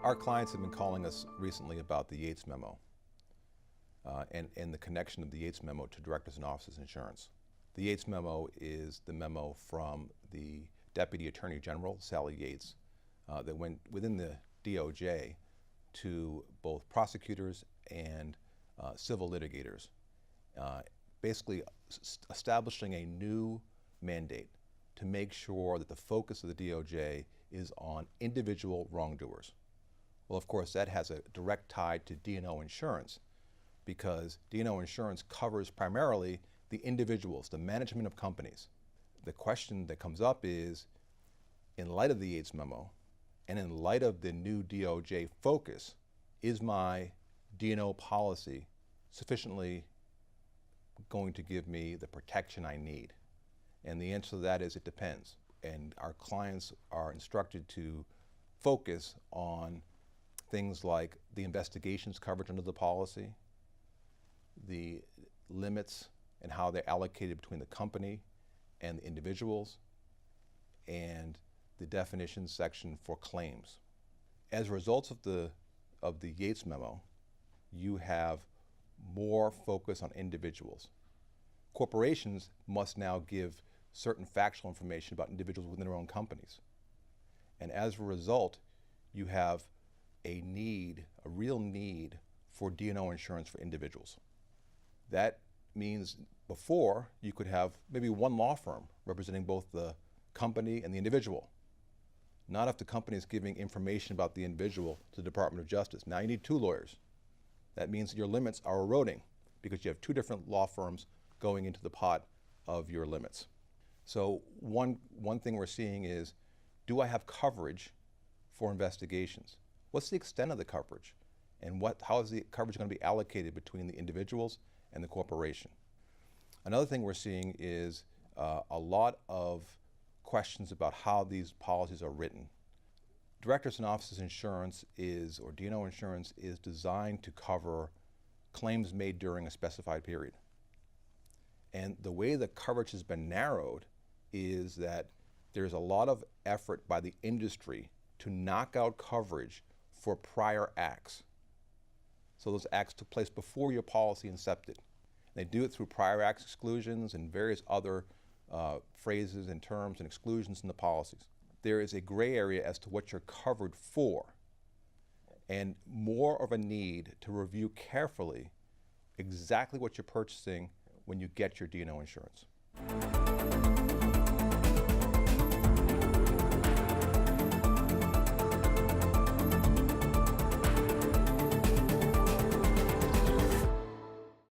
Our clients have been calling us recently about the Yates memo and the connection of the Yates memo to directors and officers insurance. The Yates memo is the memo from the Deputy Attorney General, Sally Yates, that went within the DOJ to both prosecutors and civil litigators, basically establishing a new mandate to make sure that the focus of the DOJ is on individual wrongdoers. Well, of course, that has a direct tie to D&O insurance, because D&O insurance covers primarily the individuals, the management of companies. The question that comes up is, in light of the Yates memo and in light of the new DOJ focus, is my D&O policy sufficiently going to give me the protection I need? And the answer to that is it depends. And our clients are instructed to focus on things like the investigations coverage under the policy, the limits and how they're allocated between the company and the individuals, and the definitions section for claims. As a result of the Yates memo, you have more focus on individuals. Corporations must now give certain factual information about individuals within their own companies. And as a result, you have a real need for D&O insurance for individuals. That means before you could have maybe one law firm representing both the company and the individual. Not if the company is giving information about the individual to the Department of Justice. Now you need two lawyers. That means your limits are eroding because you have two different law firms going into the pot of your limits. So one thing we're seeing is, do I have coverage for investigations? What's the extent of the coverage? And how is the coverage going to be allocated between the individuals and the corporation? Another thing we're seeing is a lot of questions about how these policies are written. Directors and officers insurance or D&O insurance is designed to cover claims made during a specified period. And the way the coverage has been narrowed is that there's a lot of effort by the industry to knock out coverage for prior acts. So those acts took place before your policy incepted. They do it through prior acts exclusions and various other phrases and terms and exclusions in the policies. There is a gray area as to what you're covered for, and more of a need to review carefully exactly what you're purchasing when you get your D&O insurance.